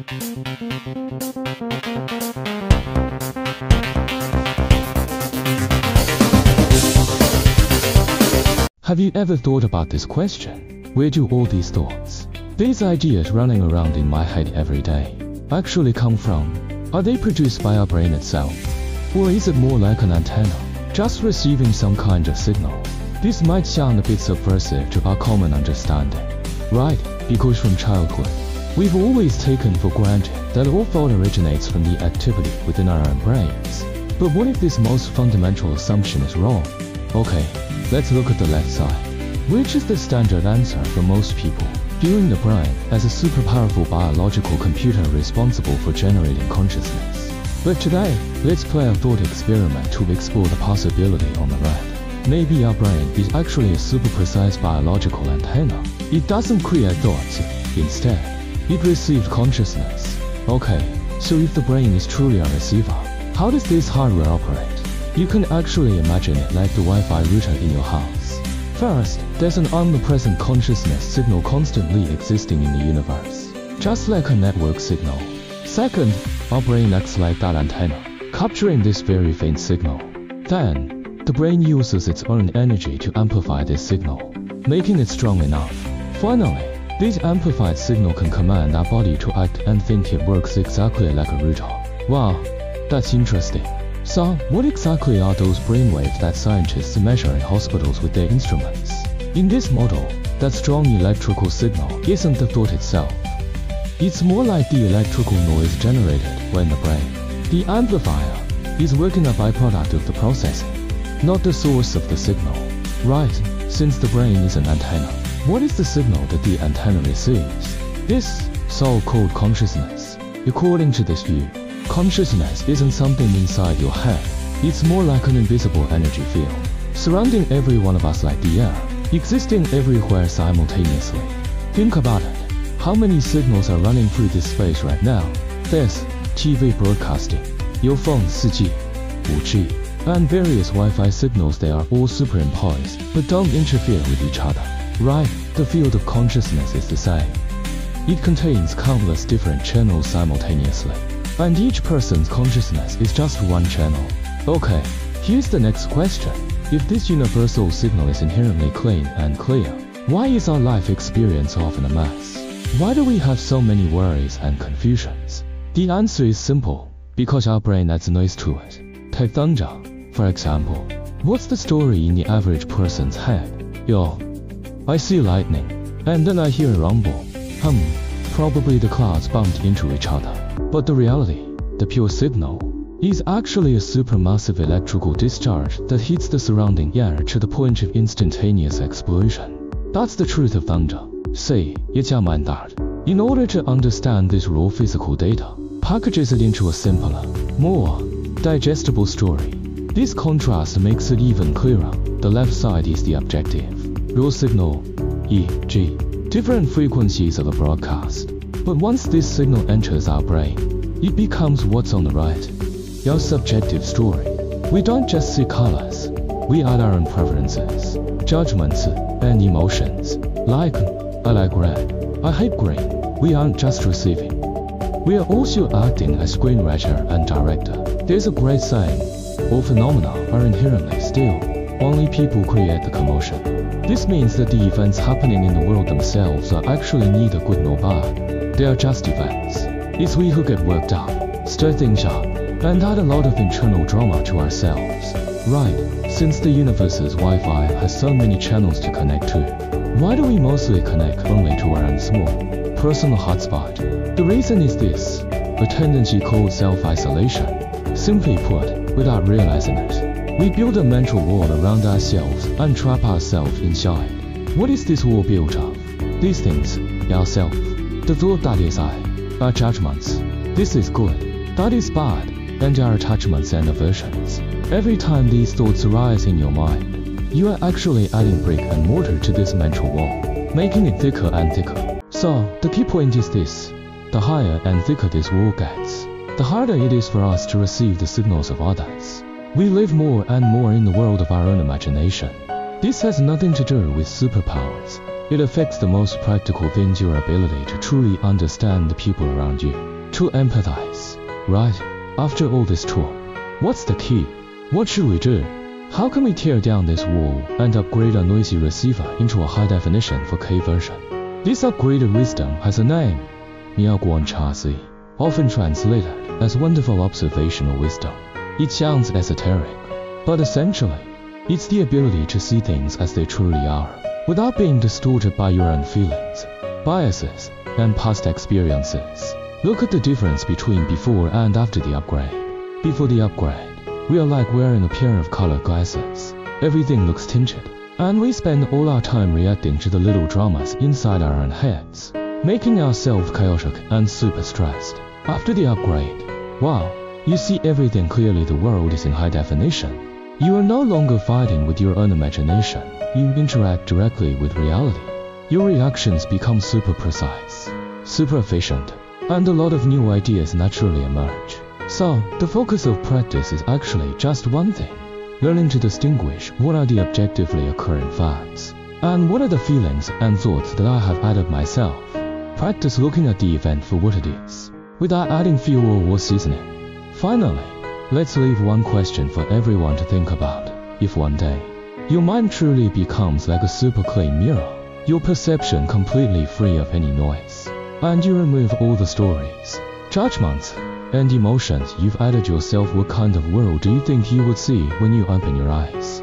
Have you ever thought about this question? Where do all these thoughts, these ideas running around in my head every day, actually come from? Are they produced by our brain itself? Or is it more like an antenna, just receiving some kind of signal? This might sound a bit subversive to our common understanding, right? Because from childhood, we've always taken for granted that all thought originates from the activity within our own brains. But what if this most fundamental assumption is wrong? Okay, let's look at the left side, which is the standard answer for most people, viewing the brain as a super powerful biological computer responsible for generating consciousness. But today, let's play a thought experiment to explore the possibility on the right. Maybe our brain is actually a super precise biological antenna. It doesn't create thoughts, instead, it receives consciousness. Okay, so if the brain is truly a receiver, how does this hardware operate? You can actually imagine it like the Wi-Fi router in your house. First, there's an omnipresent consciousness signal constantly existing in the universe, just like a network signal. Second, our brain acts like that antenna, capturing this very faint signal. Then, the brain uses its own energy to amplify this signal, making it strong enough. Finally, this amplified signal can command our body to act and think. It works exactly like a router. Wow, that's interesting. So, what exactly are those brainwaves that scientists measure in hospitals with their instruments? In this model, that strong electrical signal isn't the thought itself. It's more like the electrical noise generated when the brain, the amplifier, is working a byproduct of the processing, not the source of the signal. Right, since the brain is an antenna, what is the signal that the antenna receives? This so-called consciousness. According to this view, consciousness isn't something inside your head. It's more like an invisible energy field, surrounding every one of us like the air, existing everywhere simultaneously. Think about it. How many signals are running through this space right now? There's TV broadcasting, your phone 4G, 5G, and various Wi-Fi signals. They are all superimposed, but don't interfere with each other. Right, the field of consciousness is the same. It contains countless different channels simultaneously, and each person's consciousness is just one channel. Okay, here's the next question. If this universal signal is inherently clean and clear, why is our life experience often a mess? Why do we have so many worries and confusions? The answer is simple, because our brain adds noise to it. Take thunder, for example. What's the story in the average person's head? Yo, I see lightning, and then I hear a rumble. Probably the clouds bumped into each other. But the reality, the pure signal, is actually a supermassive electrical discharge that hits the surrounding air to the point of instantaneous explosion. That's the truth of thunder. Say, 也叫蛮大的. In order to understand this raw physical data, packages it into a simpler, more digestible story. This contrast makes it even clearer. The left side is the objective, raw signal, e.g., different frequencies of a broadcast. But once this signal enters our brain, it becomes what's on the right, your subjective story. We don't just see colors, we add our own preferences, judgments, and emotions. Like, I like red, I hate green. We aren't just receiving, we are also acting as screenwriter and director. There's a great saying, all phenomena are inherently still, only people create the commotion. This means that the events happening in the world themselves are actually neither good nor bad. They are just events. It's we who get worked up, stir things up, and add a lot of internal drama to ourselves. Right, since the universe's Wi-Fi has so many channels to connect to, why do we mostly connect only to our own small, personal hotspot? The reason is this, a tendency called self-isolation. Simply put, without realizing it, we build a mental wall around ourselves and trap ourselves inside. What is this wall built of? These things, ourself, the thought that is I, our judgments, this is good, that is bad, and our attachments and aversions. Every time these thoughts arise in your mind, you are actually adding brick and mortar to this mental wall, making it thicker and thicker. So, the key point is this, the higher and thicker this wall gets, the harder it is for us to receive the signals of others. We live more and more in the world of our own imagination. This has nothing to do with superpowers. It affects the most practical things, your ability to truly understand the people around you. to empathize, right? After all this talk, what's the key? What should we do? How can we tear down this wall and upgrade our noisy receiver into a high definition 4K version? This upgraded wisdom has a name, 妙观察 often translated as wonderful observational wisdom. It sounds esoteric, but essentially, it's the ability to see things as they truly are, without being distorted by your own feelings, biases, and past experiences. Look at the difference between before and after the upgrade. Before the upgrade, we are like wearing a pair of colored glasses. Everything looks tinted, and we spend all our time reacting to the little dramas inside our own heads, making ourselves chaotic and super stressed. After the upgrade, wow, you see everything clearly. The world is in high definition. You are no longer fighting with your own imagination. You interact directly with reality. Your reactions become super precise, super efficient, and a lot of new ideas naturally emerge. So, the focus of practice is actually just one thing: learning to distinguish what are the objectively occurring facts, and what are the feelings and thoughts that I have added myself. Practice looking at the event for what it is, without adding fuel or seasoning. Finally, let's leave one question for everyone to think about. If one day, your mind truly becomes like a super clean mirror, your perception completely free of any noise, and you remove all the stories, judgments, and emotions you've added yourself, what kind of world do you think you would see when you open your eyes?